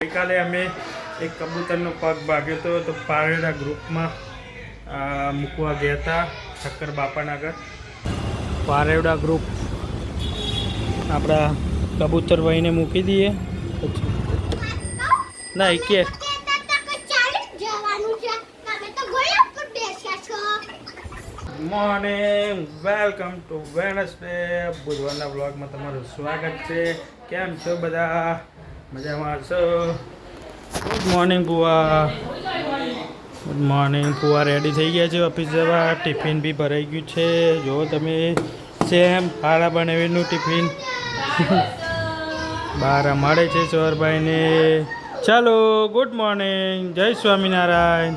ગઈકાલે અમે એક કબૂતરનો પગ ભાગ્યો હતો તો પારેડા ગ્રુપમાં મૂકવા ગયા હતા ઠક્કર બાપાનગર. પારેડા ગ્રુપ આપણા કબૂતર ભાઈને મૂકી દઈએ પછી ના કે મોર્નિંગ વેલકમ ટુ વેનસડે બુધવારના બ્લોગમાં તમારું સ્વાગત છે. કેમ છો બધા? મજામાં છો? ગુડ મોર્નિંગ પુઆ. ગુડ મોર્નિંગ પુઆ. રેડી થઈ ગયા છે ઓફિસ જવા. ટિફિન બી ભરાઈ ગયું છે. જો તમે સેમ ફાળા બનાવીનું ટિફિન બહાર અમારે છે સૌરભાઈને. ચાલો ગુડ મોર્નિંગ, જય સ્વામિનારાયણ.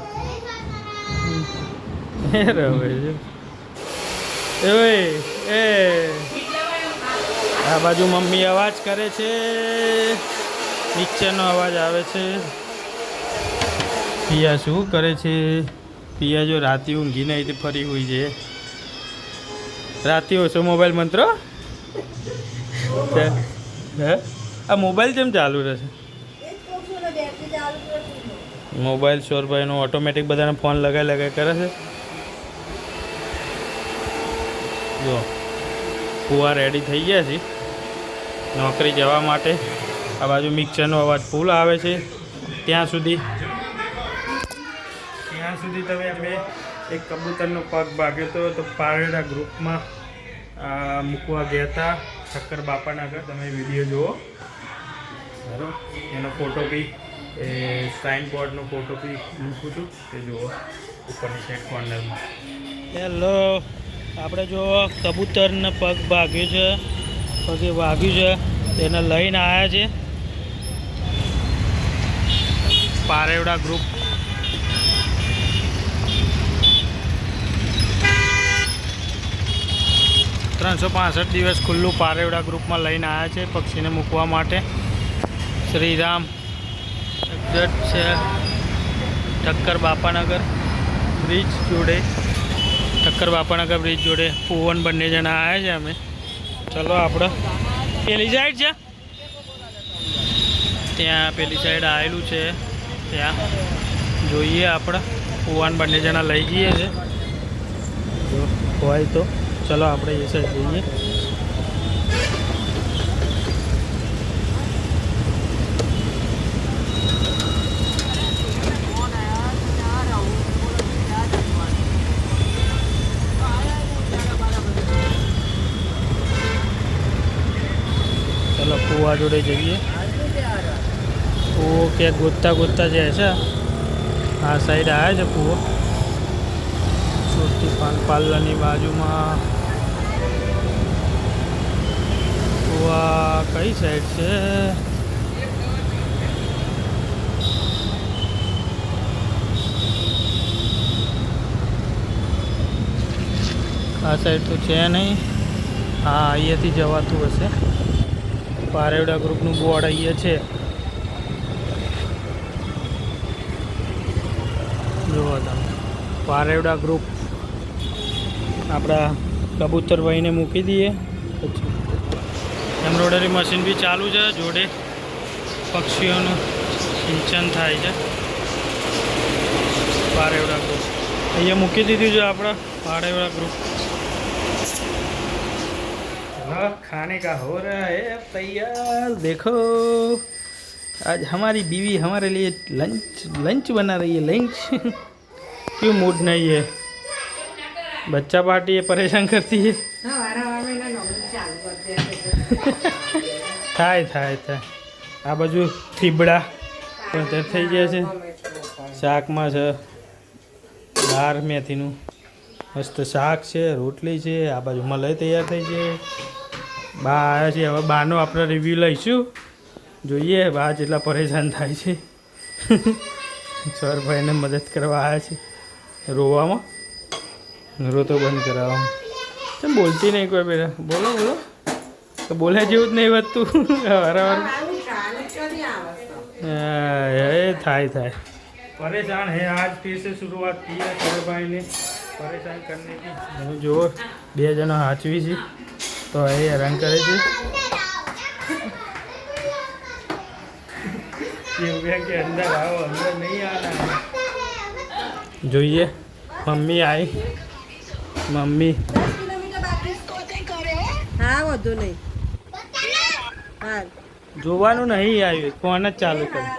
એ આ બાજુ મમ્મી અવાજ કરે છે, પિક્ચરનો અવાજ આવે છે. પિયા શું કરે છે? પિયા જો રાતે ઊંઘી નહીં તો ફરી હોઈ છે. રાતે ઓછો મોબાઈલ મંત્રો હે આ મોબાઈલ કેમ ચાલુ રહેશે? મોબાઈલ શોરભાઈનો ઓટોમેટિક બધાને ફોન લગાવી કરે છે. જો કુવા રેડી થઈ ગયા છે નોકરી જવા માટે. આ બાજુ મિક્સરનો અવાજ ફૂલ આવે છે. ત્યાં સુધી તમે અમે એક કબૂતરનો પગ ભાગ્યો હતો તો પારેડા ગ્રુપમાં મૂકવા ગયા હતા ઠક્કર બાપાનગર. તમે વિડીયો જુઓ બરાબર. એનો ફોટો બી એ સાઇન બોર્ડનો ફોટો બી મૂકું છું તે જુઓ ઉપરની સાઈડ કોર્નરમાં. હેલો, આપણે જો કબૂતરને પગ ભાગ્યું છે, પગે વાગ્યું છે, તેને લઈને આવ્યા છે પારેવડા ગ્રુપ. $365 દિવસ ખુલ્લું પારેવડા ગ્રુપમાં લઈને આવ્યા છે પક્ષીને મૂકવા માટે. શ્રીરામ એક્ઝેક્ટ છે ઠક્કર બાપાનગર બ્રિજ જોડે. ઠક્કર બાપાનગર બ્રિજ જોડે પુવન બંને જણા આવ્યા છે અમે. ચલો આપણે પેલી સાઈડ છે, ત્યાં પેલી સાઈડ આવેલું છે, ત્યાં જોઈએ આપણે. પુવન બંને જણા લઈ જઈએ છે જો હોય તો. ચલો આપણે એ સાઈડ જઈએ. ચલો કુવા જોડે જઈએ. કૂવો ક્યાંક ગોતતા જાય છે. આ સાઈડ આવ્યા છે કૂવો સુરતી પાન પાર્લરની બાજુમાં. કૂવા કઈ સાઈડ છે? આ સાઈડ તો છે નહીં. હા, અહીંયાથી જવાતું હશે. પારેવડા ગ્રુપનું બોર્ડ અહીંયા છે. જુઓ તમે પારેવડા ગ્રુપ. આપણા કબૂતર ભાઈને મૂકી દઈએ પછી એમ્બ્રોઇડરી મશીન બી ચાલુ છે જોડે. પક્ષીઓનું સિંચન થાય છે. પારેવડા ગ્રુપ અહીંયા મૂકી દીધું છે આપણા પારેવડા ગ્રુપ. खाने का हो रहा है तैयार. देखो आज हमारी बीवी हमारे लिए लंच बना रही है. लंच क्यों मूड नहीं है? बच्चा पार्टी है, परेशान करती है. થાય આ બાજુ થીબડા પણ થઈ ગયા છે. શાકમાં છે દાળ મેથીનું મસ્ત શાક છે, રોટલી છે. આ બાજુ મલાઈ તૈયાર થઈ છે. બા આવ્યા છે. હવે બાનો આપણે રિવ્યૂ લઈશું. જોઈએ બા જેટલા પરેશાન થાય છે. સરભાઈને મદદ કરવા આવ્યા છે રોવામાં, રોતો બંધ કરાવવામાં. કેમ બોલતી નહીં કોઈ બેટા? બોલો તો બોલ્યા જેવું જ નહીં વધતું. વારંવાર એ થાય परेशान है. आज फिर से शुरुआत की है सरभाई ने परेशान करने की. जो 2 जणો હાચવી છે તો એ હેરાન કરે છે. પીયુબેન કે અંદર આવો, અંદર નહીં આના. જોઈએ મમ્મી આવી. મમ્મી હા વધુ નહીં. હા જોવાનું નહીં આવ્યું, ફોન જ ચાલુ કર્યું.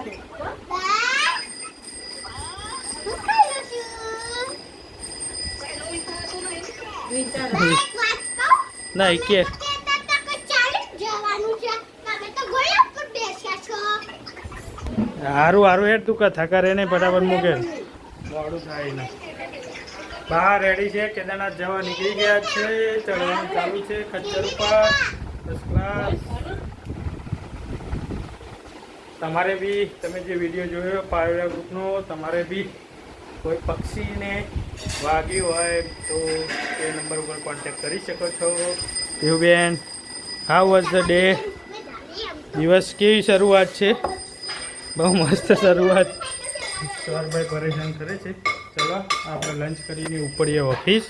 નહીં કે હારું હારું હેડ તું કથા કરે ને ફટાફટ મૂકે, મોડું થાય ને. બહાર રેડી છે, કેદારનાથ જવા નીકળી ગયા છે. ચડવાનું ચાલુ છે ખચ્ચર ઉપર. First class. તમારે બી તમે જે વિડીયો જોયો પાયોડા ગ્રુપનો, તમારે બી કોઈ પક્ષીને વાગ્યું હોય તો એ નંબર ઉપર કોન્ટેક્ટ કરી શકો છો. પીયુબેન, હાઉ વોઝ ધ ડે? દિવસ કેવી શરૂઆત છે? બહુ મસ્ત શરૂઆત. સવારભાઈ પરેશાન કરે છે. ચલો આપણે લંચ કરીને ઉપડીએ ઓફિસ.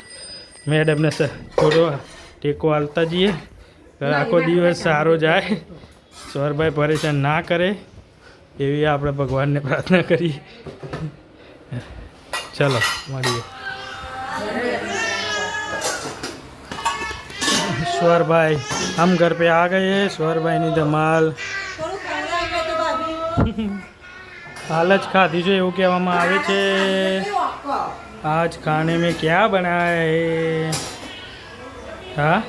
મેડમને થોડો ટેકો હાલતા જઈએ, આખો દિવસ સારો જાય. સવારભાઈ પરેશાન ના કરે એવી આપણે ભગવાનને પ્રાર્થના કરીએ. चलो મળીએ. स्वर भाई हम घर पे आ गए हैं. स्वर भाई ની ધમાલ हाल ज खाधी जो એવું કહેવામાં આવે છે. आज खाने में क्या बनाया है? हाँ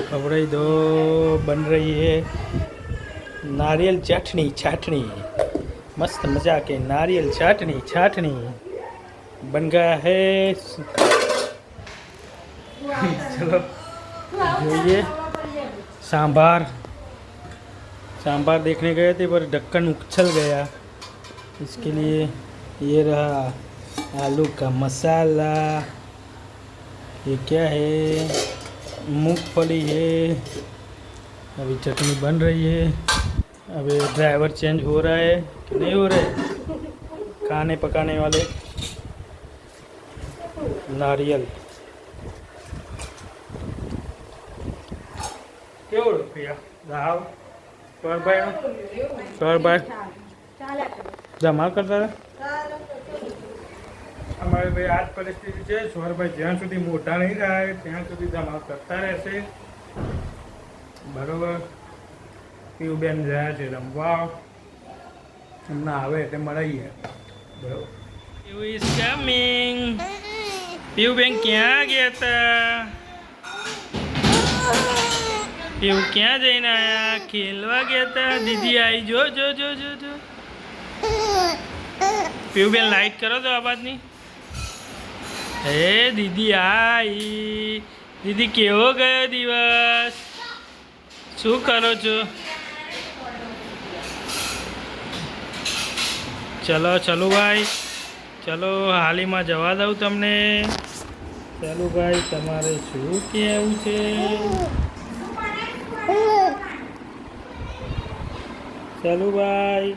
खबर दो. बन रही है नारियल चटनी. छाटनी मस्त मजा के नारियल चटनी छाटनी बन गया है. चलो જોઈએ. सांभार सांभार देखने गए थे पर ढक्कन उछल गया. इसके लिए ये रहा आलू का मसाला. ये क्या है? मूंगफली है. अभी चटनी बन रही है. अभी ड्राइवर चेंज हो रहा है कि नहीं हो रहा है? खाने पकाने वाले नारियल કેવો રૂપિયા રાવ સ્વરભાઈ જમા કરતા હતા. અમારે ભાઈ આ જ પરિસ્થિતિ છે. સ્વરભાઈ જ્યાં સુધી મોટા નહીં થાય ત્યાં સુધી જમા કરતા રહેશે. બરોબર. પીયુબેન રહ્યા છે રમવા. હમણાં આવે એટલે મળીએ. બરોબર. Piyu is coming. પીયુબેન ક્યાં ગયા હતા? પીયુ ક્યાં જઈને આયા? ખેલવા ગયા હતા. દીદી આવી. જો જો જો જો જો પીયુબેન લાઈટ કરો તો અવાજની. હે દીદી આવી. દીદી કેવો ગયો દિવસ? શું કરો છો? ચલો ચલો ભાઈ, ચલો હાલીમાં જવા દઉં તમને. ચાલો ભાઈ, તમારે શું કહેવું છે? ચાલો ભાઈ.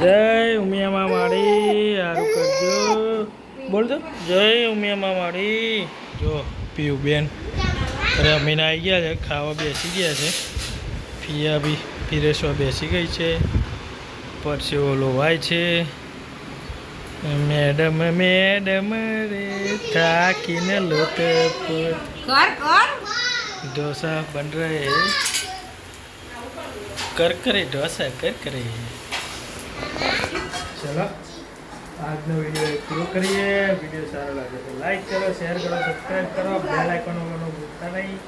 જય ઉમિયામાં માળી. સારું કરજો. બોલજો જય ઉમિયામાં માળી. જો પીયુબેન રમીને આવી ગયા છે, ખાવા બેસી ગયા છે. ફિયા બી પીરેસવા બેસી ગઈ છે. પરસેવો લોવાય છે. મેડમ મેડમ રે થાકીને લોટ ઢોસા બન રહે. કરકરે ઢોસા કરકરે. ચલો આજનો વિડીયો પૂરો કરીએ. વિડીયો સારો લાગે તો લાઈક કરો, શેર કરો, સબસ્ક્રાઈબ કરો, બેલ આઇકન ભૂલતા નહીં.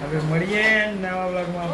હવે મળીએ નવા વ્લોગમાં.